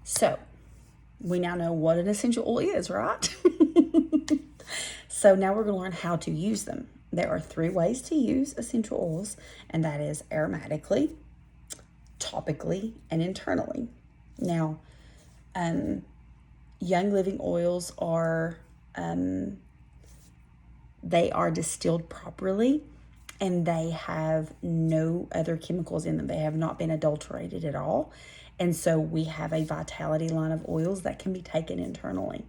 So we now know what an essential oil is, right? So now we're going to learn how to use them. There are 3 ways to use essential oils, and that is aromatically, topically, and internally. Now, Young Living oils are they are distilled properly, and they have no other chemicals in them. They have not been adulterated at all. And so we have a Vitality line of oils that can be taken internally.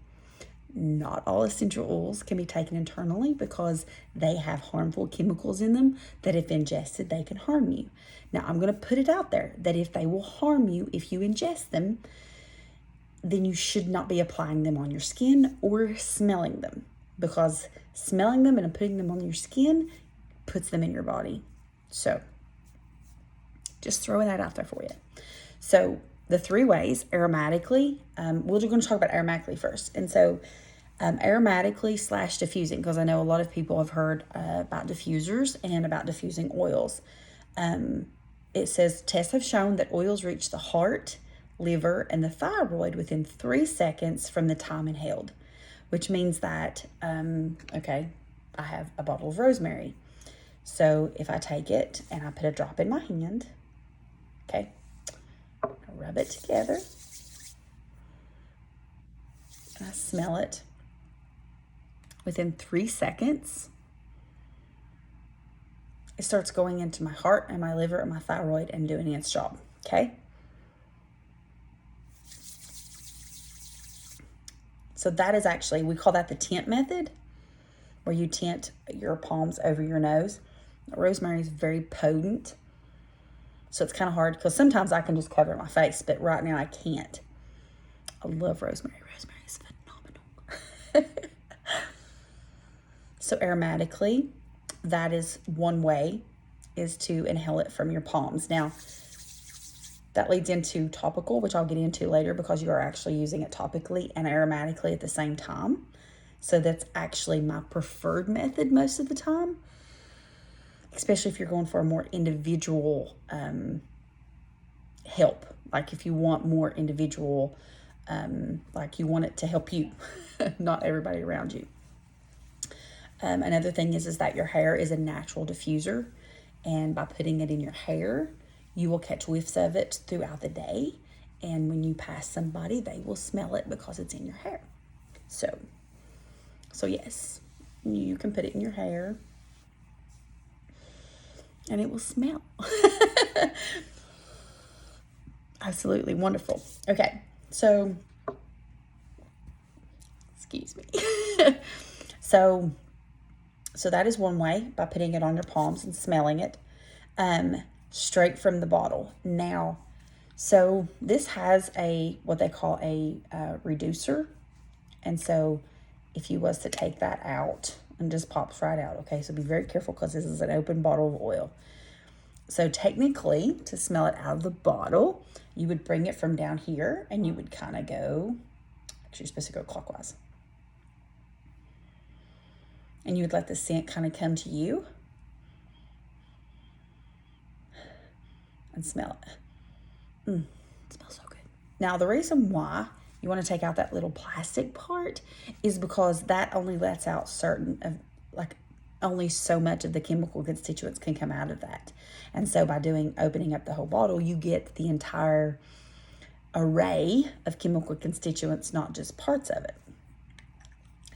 Not all essential oils can be taken internally because they have harmful chemicals in them that if ingested, they can harm you. Now, I'm going to put it out there that if they will harm you, if you ingest them, then you should not be applying them on your skin or smelling them, because smelling them and putting them on your skin puts them in your body. So just throwing that out there for you. So the 3 ways, aromatically, we're going to talk about aromatically first. And so aromatically / diffusing, because I know a lot of people have heard about diffusers and about diffusing oils. It says tests have shown that oils reach the heart, liver, and the thyroid within 3 seconds from the time inhaled, which means that, okay, I have a bottle of rosemary. So if I take it and I put a drop in my hand, okay, I rub it together, and I smell it. Within 3 seconds, it starts going into my heart and my liver and my thyroid and doing its job, okay? So that is actually, we call that the tent method, where you tent your palms over your nose. Rosemary is very potent, so it's kind of hard because sometimes I can just cover my face, but right now I can't. I love rosemary. Rosemary is phenomenal. So aromatically, that is one way, is to inhale it from your palms. Now, that leads into topical, which I'll get into later, because you are actually using it topically and aromatically at the same time. So that's actually my preferred method most of the time, especially if you're going for a more individual help. Like if you want more individual, like you want it to help you, not everybody around you. Another thing is that your hair is a natural diffuser, and by putting it in your hair, you will catch whiffs of it throughout the day, and when you pass somebody, they will smell it because it's in your hair. So yes, you can put it in your hair, and it will smell. Absolutely wonderful. Okay, so, excuse me. So that is one way, by putting it on your palms and smelling it straight from the bottle. Now, so this has what they call a reducer. And so if you was to take that out, and just pops right out, okay? So be very careful because this is an open bottle of oil. So technically, to smell it out of the bottle, you would bring it from down here and you would kind of go, actually you're supposed to go clockwise. And you would let the scent kind of come to you and smell it. It smells so good. Now, the reason why you want to take out that little plastic part is because that only lets out only so much of the chemical constituents can come out of that. And so by opening up the whole bottle, you get the entire array of chemical constituents, not just parts of it.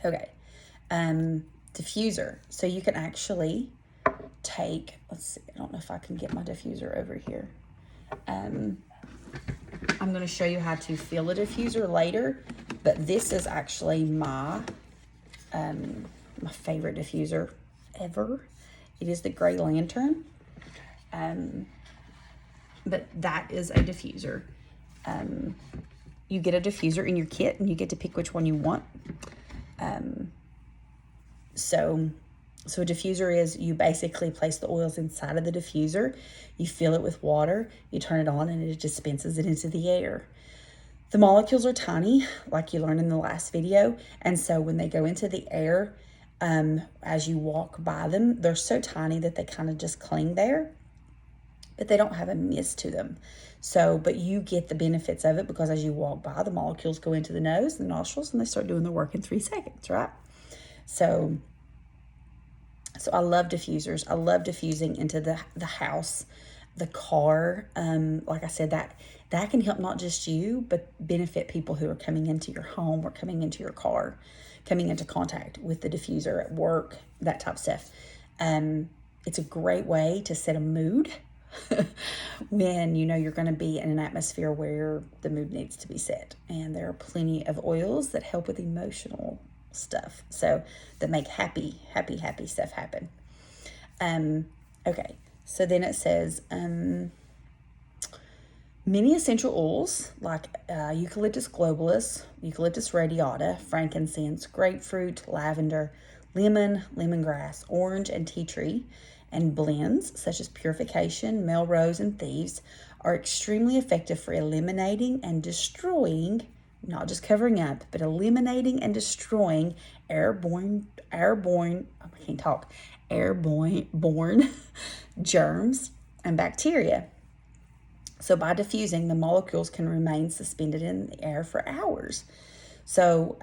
Okay. Diffuser. So you can actually take, let's see, I don't know if I can get my diffuser over here. I'm going to show you how to fill a diffuser later, but this is actually my favorite diffuser ever. It is the Gray Lantern. But that is a diffuser. You get a diffuser in your kit and you get to pick which one you want. So a diffuser is, you basically place the oils inside of the diffuser, you fill it with water, you turn it on, and it dispenses it into the air. The molecules are tiny, like you learned in the last video, and so when they go into the air, as you walk by them, they're so tiny that they kind of just cling there. but they don't have a mist to them. So, but you get the benefits of it because as you walk by, the molecules go into the nose, the nostrils, and they start doing their work in 3 seconds, right? So I love diffusers. I love diffusing into the house, the car. Like I said, that can help not just you, but benefit people who are coming into your home or coming into your car, coming into contact with the diffuser at work, that type of stuff. It's a great way to set a mood when you know you're going to be in an atmosphere where the mood needs to be set. And there are plenty of oils that help with emotional stuff, so that make happy stuff happen. Okay, so then it says many essential oils like Eucalyptus globulus, Eucalyptus radiata, frankincense, grapefruit, lavender, lemon, lemongrass, orange, and tea tree, and blends such as purification, Melrose, and thieves are extremely effective for eliminating and destroying, not just covering up, but eliminating and destroying airborne germs and bacteria. So by diffusing, the molecules can remain suspended in the air for hours. So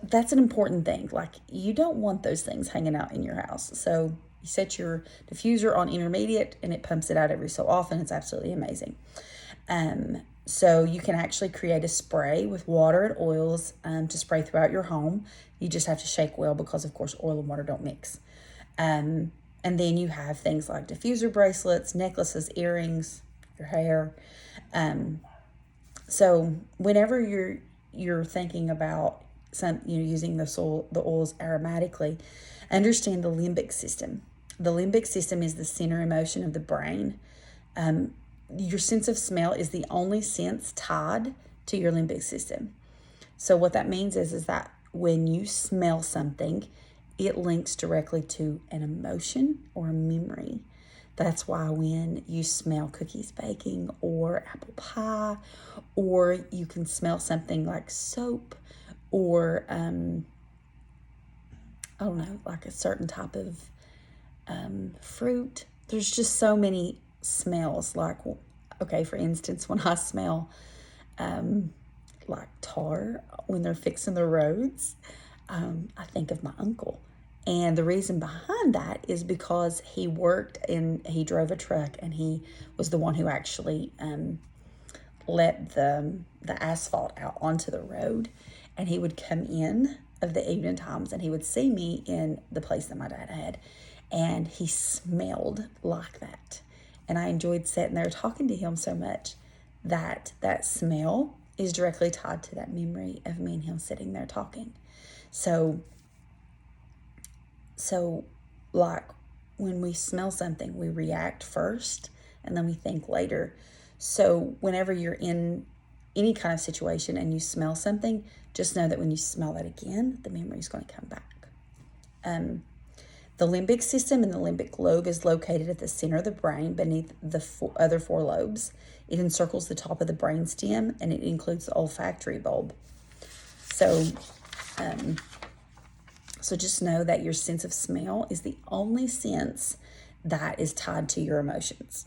that's an important thing. Like, you don't want those things hanging out in your house. So you set your diffuser on intermediate and it pumps it out every so often. It's absolutely amazing. So you can actually create a spray with water and oils to spray throughout your home. You just have to shake well because, of course, oil and water don't mix. And then you have things like diffuser bracelets, necklaces, earrings, your hair. So whenever you're thinking about using the oils aromatically, understand the limbic system. The limbic system is the center emotion of the brain. Your sense of smell is the only sense tied to your limbic system. So what that means is that when you smell something, it links directly to an emotion or a memory. That's why when you smell cookies baking or apple pie, or you can smell something like soap or, I don't know, like a certain type of fruit. There's just so many smells. Like, okay, for instance, when I smell like tar when they're fixing the roads, I think of my uncle. And the reason behind that is because he drove a truck, and he was the one who actually let the asphalt out onto the road. And he would come in of the evening times, and he would see me in the place that my dad had, and he smelled like that. And I enjoyed sitting there talking to him so much that smell is directly tied to that memory of me and him sitting there talking. So like when we smell something, we react first and then we think later. So whenever you're in any kind of situation and you smell something, just know that when you smell that again, the memory is going to come back. The limbic system and the limbic lobe is located at the center of the brain beneath the other 4 lobes. It encircles the top of the brain stem, and it includes the olfactory bulb. So just know that your sense of smell is the only sense that is tied to your emotions.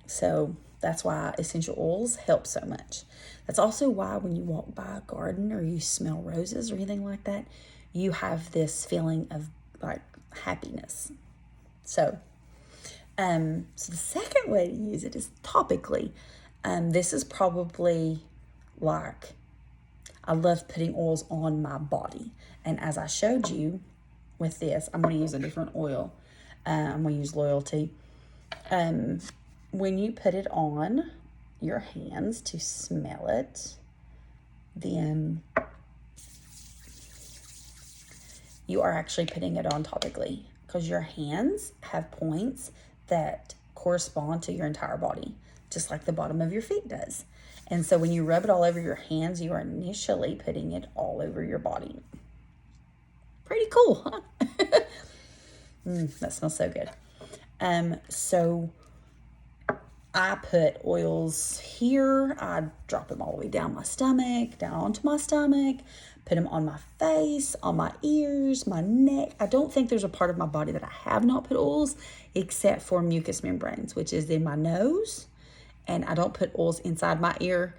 So that's why essential oils help so much. That's also why when you walk by a garden or you smell roses or anything like that, you have this feeling of like happiness. So the second way to use it is topically. This is probably like, I love putting oils on my body. And as I showed you with this, I'm going to use a different oil. I'm going to use Loyalty. When you put it on your hands to smell it, then you are actually putting it on topically, because your hands have points that correspond to your entire body, just like the bottom of your feet does. And so when you rub it all over your hands, you are initially putting it all over your body. Pretty cool, huh? That smells so good. So I put oils here. I drop them all the way down my stomach, down onto my stomach, put them on my face, on my ears, my neck. I don't think there's a part of my body that I have not put oils except for mucous membranes, which is in my nose. And I don't put oils inside my ear.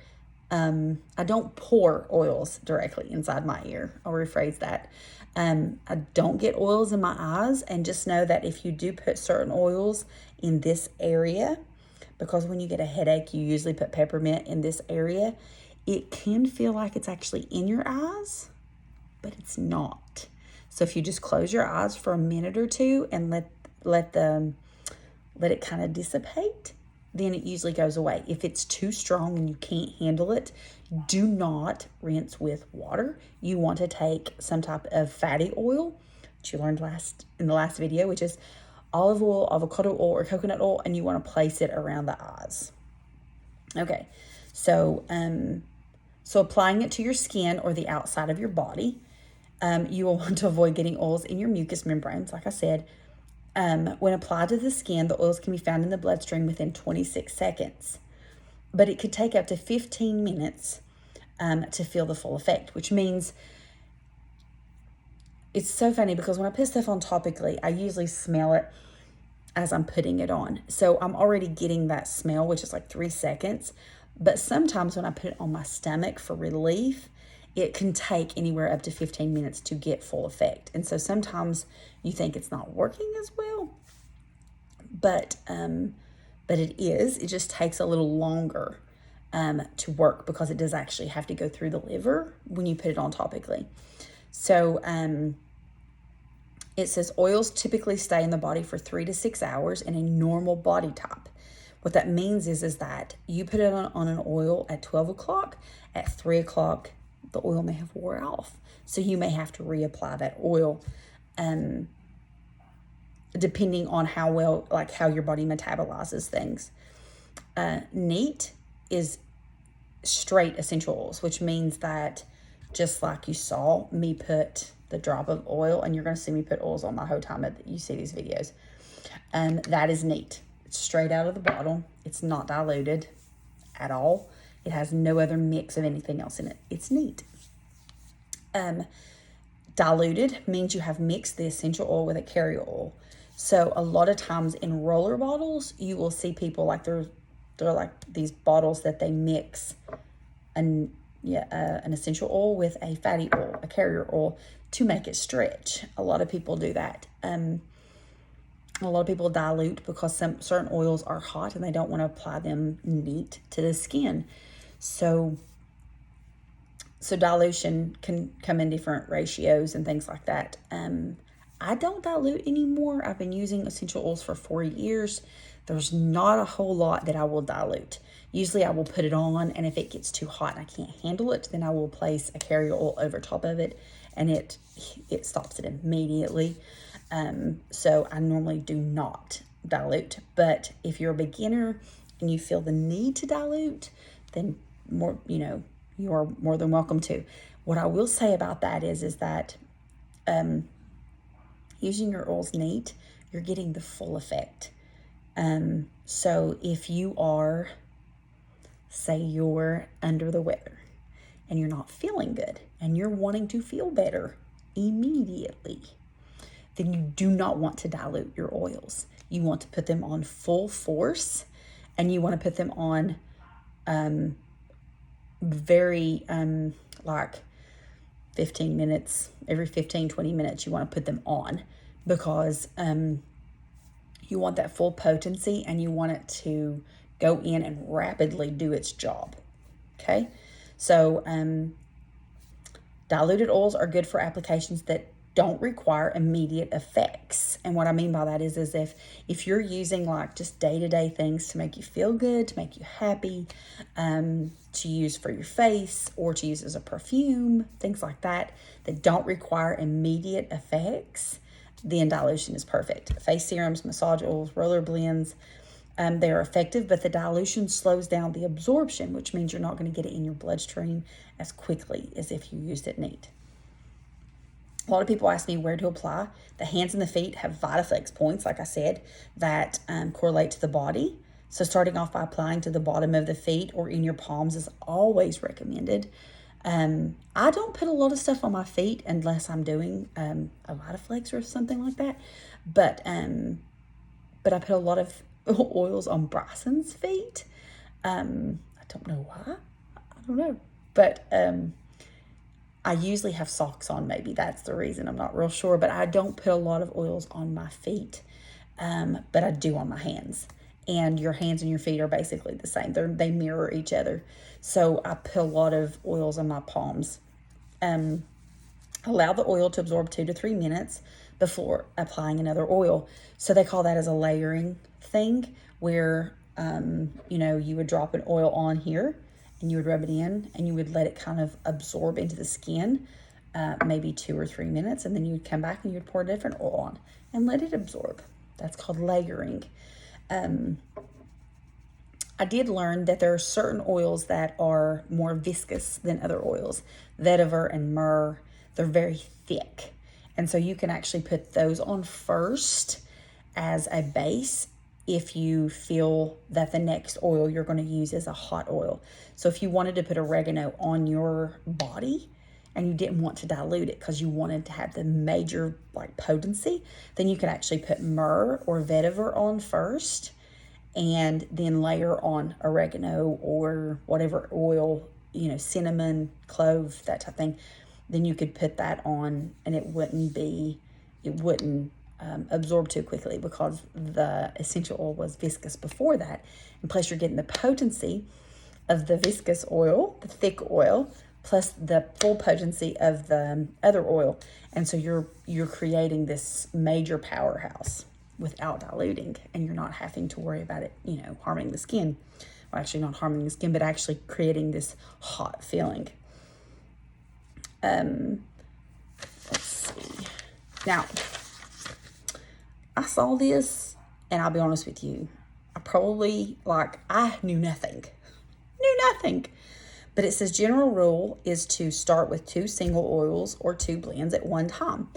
I don't pour oils directly inside my ear. I'll rephrase that. I don't get oils in my eyes. And just know that if you do put certain oils in this area, because when you get a headache, you usually put peppermint in this area, it can feel like it's actually in your eyes, but it's not. So if you just close your eyes for a minute or two and let it kind of dissipate, then it usually goes away. If it's too strong and you can't handle it, do not rinse with water. You want to take some type of fatty oil, which you learned in the last video, which is olive oil, avocado oil, or coconut oil, and you want to place it around the eyes. Okay, so applying it to your skin or the outside of your body, you will want to avoid getting oils in your mucous membranes, like I said. When applied to the skin, the oils can be found in the bloodstream within 26 seconds. But it could take up to 15 minutes to feel the full effect, which means it's so funny because when I put stuff on topically, I usually smell it as I'm putting it on. So I'm already getting that smell, which is like 3 seconds. But sometimes when I put it on my stomach for relief, it can take anywhere up to 15 minutes to get full effect. And so sometimes you think it's not working as well, but it is. It just takes a little longer to work because it does actually have to go through the liver when you put it on topically. So it says oils typically stay in the body for 3 to 6 hours in a normal body type. What that means is that you put it on an oil at 12 o'clock, at 3 o'clock, the oil may have wore off. So you may have to reapply that oil depending on how your body metabolizes things. Neat is straight essential oils, which means that just like you saw me put the drop of oil, and you're going to see me put oils on my whole time that you see these videos, that is neat. It's straight out of the bottle. It's not diluted at all. It has no other mix of anything else in it. It's neat. Diluted means you have mixed the essential oil with a carrier oil. So a lot of times in roller bottles, you will see people like they're like these bottles that they mix an essential oil with a fatty oil, a carrier oil, to make it stretch. A lot of people do that. A lot of people dilute because certain oils are hot and they don't want to apply them neat to the skin. So dilution can come in different ratios and things like that. I don't dilute anymore. I've been using essential oils for 4 years. There's not a whole lot that I will dilute. Usually I will put it on, and if it gets too hot and I can't handle it, then I will place a carrier oil over top of it, and it stops it immediately. So I normally do not dilute. But if you're a beginner and you feel the need to dilute, then you are more than welcome to. What I will say about that is that using your oils neat, you're getting the full effect. So if you are, say you're under the weather and you're not feeling good and you're wanting to feel better immediately, then you do not want to dilute your oils. You want to put them on full force, and you want to put them on very like 15 minutes, every 15, 20 minutes, you want to put them on, because you want that full potency and you want it to go in and rapidly do its job. Okay, so diluted oils are good for applications that don't require immediate effects. And what I mean by that is if you're using like just day-to-day things to make you feel good, to make you happy, to use for your face or to use as a perfume, things like that don't require immediate effects, then dilution is perfect. Face serums, massage oils, roller blends, they are effective, but the dilution slows down the absorption, which means you're not going to get it in your bloodstream as quickly as if you used it neat. A lot of people ask me where to apply. The hands and the feet have VitaFlex points, like I said, that correlate to the body. So starting off by applying to the bottom of the feet or in your palms is always recommended. I don't put a lot of stuff on my feet unless I'm doing a VitaFlex or something like that. But I put a lot of oils on Bryson's feet. I don't know why. I don't know. But I usually have socks on. Maybe that's the reason. I'm not real sure. But I don't put a lot of oils on my feet. But I do on my hands. And your hands and your feet are basically the same. They mirror each other. So I put a lot of oils on my palms. Allow the oil to absorb 2 to 3 minutes before applying another oil. So they call that as a layering thing, where you would drop an oil on here and you would rub it in and you would let it kind of absorb into the skin, maybe 2 or 3 minutes, and then you would come back and you'd pour a different oil on and let it absorb. That's called layering. I did learn that there are certain oils that are more viscous than other oils. Vetiver and myrrh, they're very thick. And so you can actually put those on first as a base if you feel that the next oil you're going to use is a hot oil. So if you wanted to put oregano on your body and you didn't want to dilute it because you wanted to have the major potency, then you could actually put myrrh or vetiver on first and then layer on oregano or whatever oil, cinnamon, clove, that type of thing. Then you could put that on and it wouldn't absorb too quickly because the essential oil was viscous before that. And plus you're getting the potency of the viscous oil, the thick oil, plus the full potency of the other oil. And so you're creating this major powerhouse without diluting, and you're not having to worry about it, harming the skin. Well, actually not harming the skin, but actually creating this hot feeling. Let's see. Now, I saw this, and I'll be honest with you, I knew nothing. But it says general rule is to start with 2 single oils or 2 blends at one time.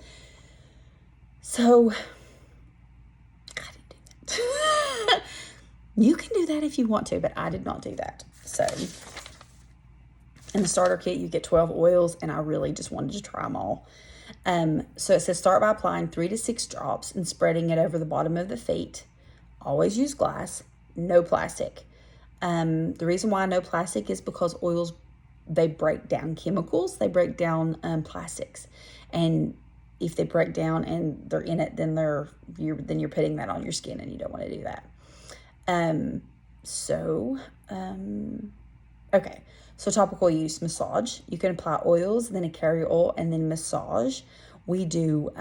So I didn't do that. You can do that if you want to, but I did not do that. So in the starter kit, you get 12 oils, and I really just wanted to try them all. So it says start by applying 3 to 6 drops and spreading it over the bottom of the feet. Always use glass, no plastic. The reason why no plastic is because oils, they break down chemicals, they break down plastics, and if they break down and they're in it, then you're putting that on your skin, and you don't want to do that. Okay. So topical use, massage. You can apply oils, then a carrier oil, and then massage. We do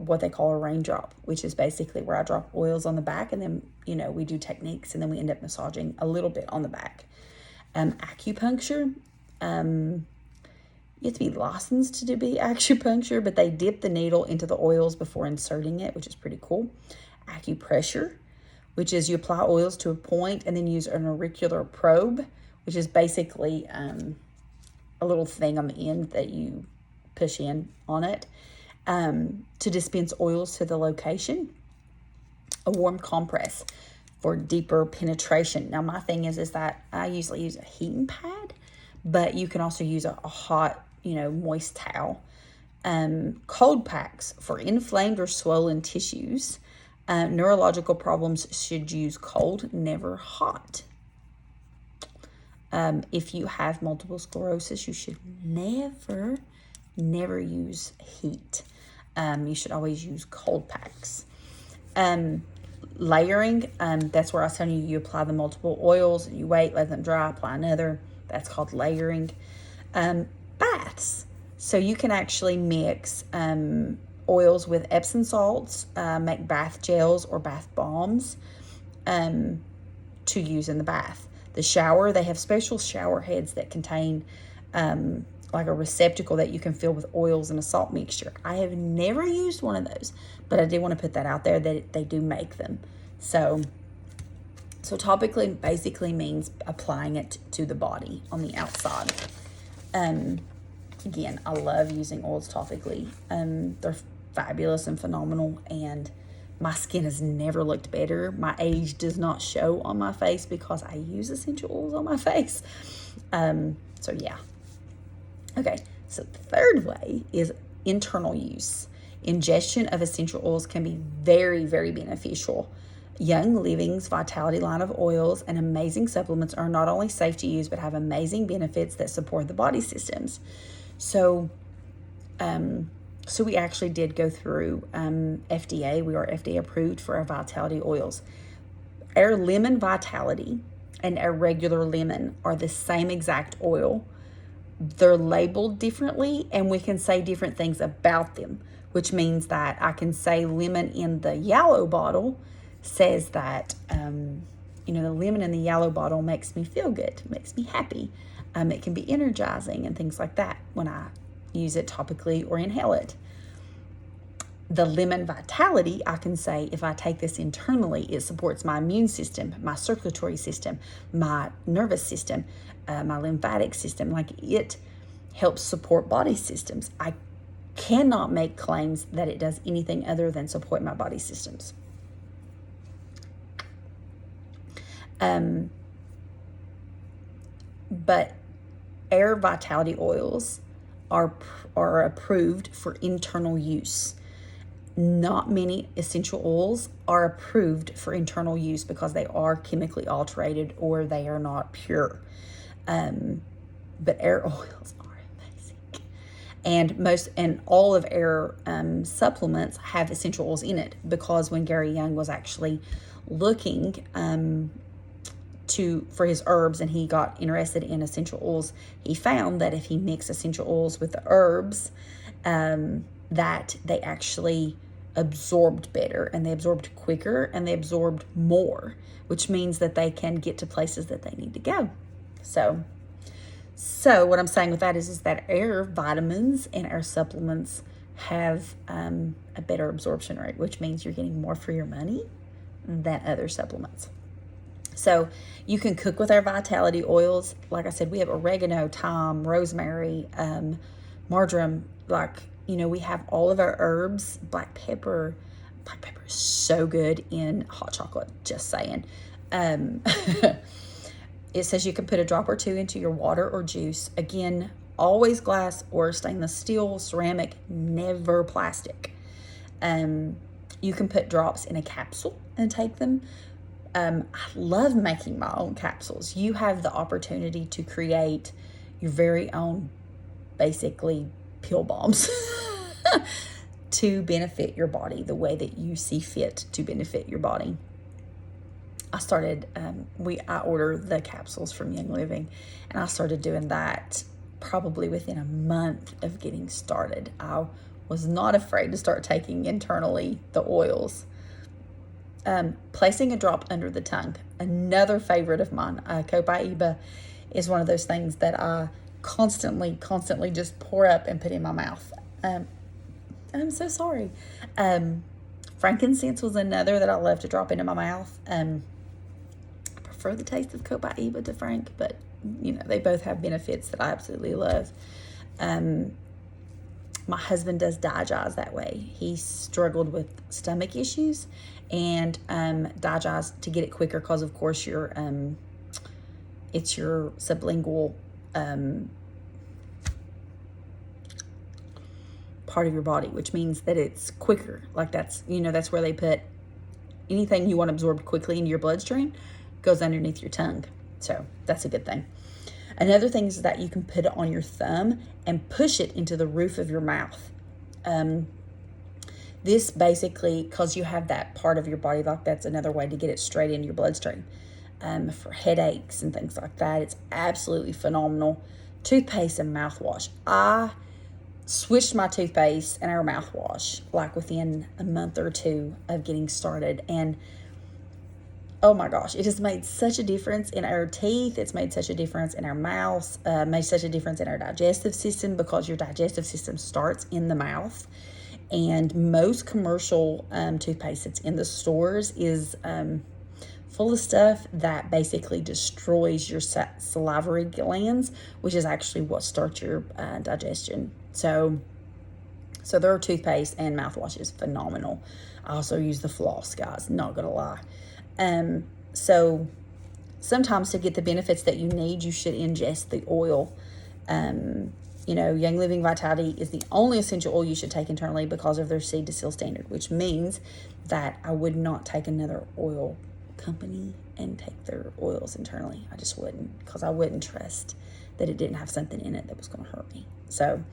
what they call a raindrop, which is basically where I drop oils on the back, and then, we do techniques, and then we end up massaging a little bit on the back. Acupuncture. You have to be licensed to do acupuncture, but they dip the needle into the oils before inserting it, which is pretty cool. Acupressure, which is you apply oils to a point and then use an auricular probe, which is basically a little thing on the end that you push in on it to dispense oils to the location. A warm compress for deeper penetration. Now, my thing is that I usually use a heating pad, but you can also use a hot, moist towel. Cold packs for inflamed or swollen tissues. Neurological problems should use cold, never hot. If you have multiple sclerosis, you should never use heat. You should always use cold packs. Layering, that's where I was telling you apply the multiple oils, you wait, let them dry, apply another. That's called layering. Baths. So you can actually mix oils with Epsom salts, make bath gels or bath bombs to use in the bath. The shower, they have special shower heads that contain like a receptacle that you can fill with oils and a salt mixture. I have never used one of those, but I did want to put that out there that they do make them. So topically basically means applying it to the body on the outside. Again, I love using oils topically. They're fabulous and phenomenal, and My skin has never looked better. My age does not show on my face because I use essential oils on my face. So yeah. Okay, so the third way is internal use. Ingestion of essential oils can be very, very beneficial. Young Living's Vitality line of oils and amazing supplements are not only safe to use, but have amazing benefits that support the body systems. So we actually did go through FDA. We are FDA approved for our Vitality oils. Our Lemon Vitality and our regular lemon are the same exact oil. They're labeled differently, and we can say different things about them, which means that I can say lemon in the yellow bottle says that, the lemon in the yellow bottle makes me feel good, makes me happy. It can be energizing and things like that when I use it topically or inhale it. The Lemon Vitality, I can say if I take this internally, it supports my immune system, my circulatory system, my nervous system, my lymphatic system. Like, it helps support body systems. I cannot make claims that it does anything other than support my body systems. But our Vitality oils are approved for internal use. Not many essential oils are approved for internal use because they are chemically alterated or they are not pure. But our oils are amazing. And all of our supplements have essential oils in it, because when Gary Young was actually looking for his herbs and he got interested in essential oils, he found that if he mixed essential oils with the herbs, that they actually absorbed better, and they absorbed quicker, and they absorbed more, which means that they can get to places that they need to go. So what I'm saying with that is that our vitamins and our supplements have a better absorption rate, which means you're getting more for your money than other supplements. So you can cook with our Vitality oils. Like I said, we have oregano, thyme, rosemary, marjoram. We have all of our herbs. Black pepper is so good in hot chocolate, just saying. It says you can put a drop or two into your water or juice. Again, always glass or stainless steel, ceramic, never plastic. You can put drops in a capsule and take them. I love making my own capsules. You have the opportunity to create your very own, basically, pill bombs to benefit your body the way that you see fit to benefit your body. I started, I order the capsules from Young Living, and I started doing that probably within a month of getting started. I was not afraid to start taking internally the oils. Placing a drop under the tongue, another favorite of mine. Copaiba is one of those things that I constantly just pour up and put in my mouth. I'm so sorry. Frankincense was another that I love to drop into my mouth. I prefer the taste of Copaiba to Frank, but they both have benefits that I absolutely love. My husband does Digest that way. He struggled with stomach issues, and Digest to get it quicker, because of course it's your sublingual part of your body, which means that it's quicker. Like, that's where they put anything you want absorbed quickly into your bloodstream goes underneath your tongue. So that's a good thing. Another thing is that you can put it on your thumb and push it into the roof of your mouth. This basically, because you have that part of your body, like, that's another way to get it straight into your bloodstream. For headaches and things like that, it's absolutely phenomenal. Toothpaste and mouthwash. I switched my toothpaste and our mouthwash like within a month or two of getting started, and oh my gosh, it has made such a difference in our teeth. It's made such a difference in our mouths, made such a difference in our digestive system, because your digestive system starts in the mouth. And most commercial toothpaste that's in the stores is full of stuff that basically destroys your salivary glands, which is actually what starts your digestion. So So their toothpaste and mouthwash is phenomenal. I also use the floss, guys, not gonna lie. So sometimes to get the benefits that you need, you should ingest the oil. You know, Young Living Vitality is the only essential oil you should take internally because of their seed to seal standard, which means that I would not take another oil company and take their oils internally. I just wouldn't, because I wouldn't trust that it didn't have something in it that was going to hurt me. So,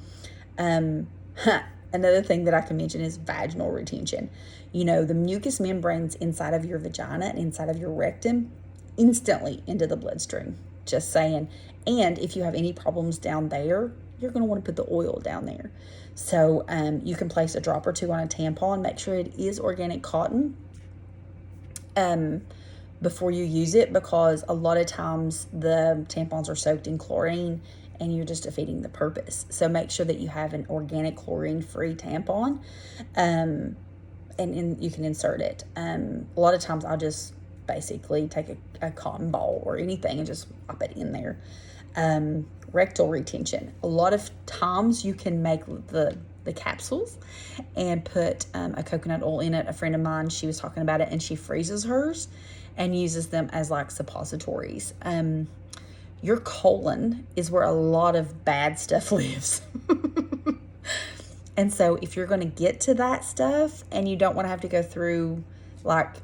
another thing that I can mention is vaginal retention. You know, the mucous membranes inside of your vagina and inside of your rectum instantly into the bloodstream. Just saying. And if you have any problems down there, you're going to want to put the oil down there. So you can place a drop or two on a tampon. Make sure it is organic cotton before you use it, because a lot of times the tampons are soaked in chlorine and you're just defeating the purpose. So make sure that you have an organic chlorine-free tampon, and you can insert it. A lot of times I'll just basically take a cotton ball or anything and just pop it in there. Rectal retention. A lot of times you can make the capsules and put a coconut oil in it. A friend of mine, she was talking about it, and she freezes hers and uses them as like suppositories. Your colon is where a lot of bad stuff lives. And so if you're going to get to that stuff and you don't want to have to go through, like,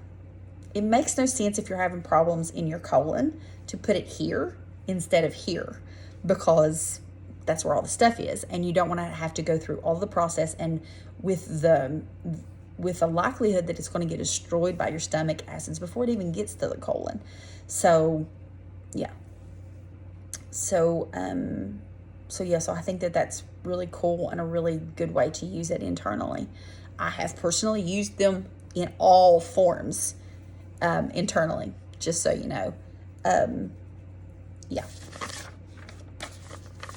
it makes no sense if you're having problems in your colon to put it here instead of here, because that's where all the stuff is, and you don't want to have to go through all the process, and with the likelihood that it's going to get destroyed by your stomach acids before it even gets to the colon. So yeah. So I think that that's really cool and a really good way to use it internally. I have personally used them in all forms internally, just so you know. Yeah.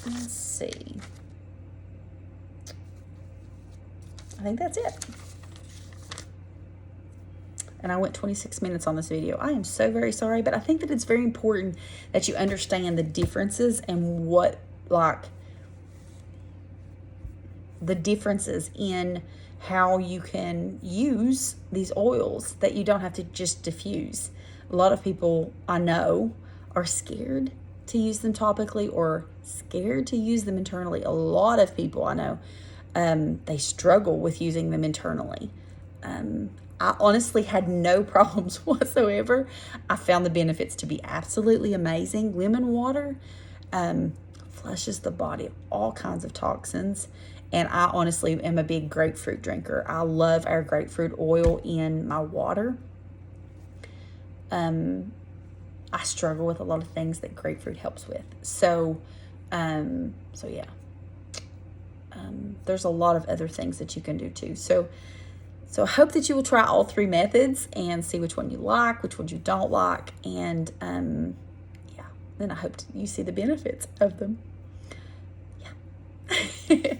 Let's see. I think that's it. And I went 26 minutes on this video. I am so very sorry, but I think that it's very important that you understand the differences and what, like, the differences in how you can use these oils, that you don't have to just diffuse. A lot of people I know are scared to use them topically or scared to use them internally. A lot of people I know, they struggle with using them internally. I honestly had no problems whatsoever. I found the benefits to be absolutely amazing. Lemon water flushes the body of all kinds of toxins. And I honestly am a big grapefruit drinker. I love our grapefruit oil in my water. I struggle with a lot of things that grapefruit helps with. So yeah. There's a lot of other things that you can do too. So I hope that you will try all three methods and see which one you like, which one you don't like. And yeah, then I hope you see the benefits of them. Yeah.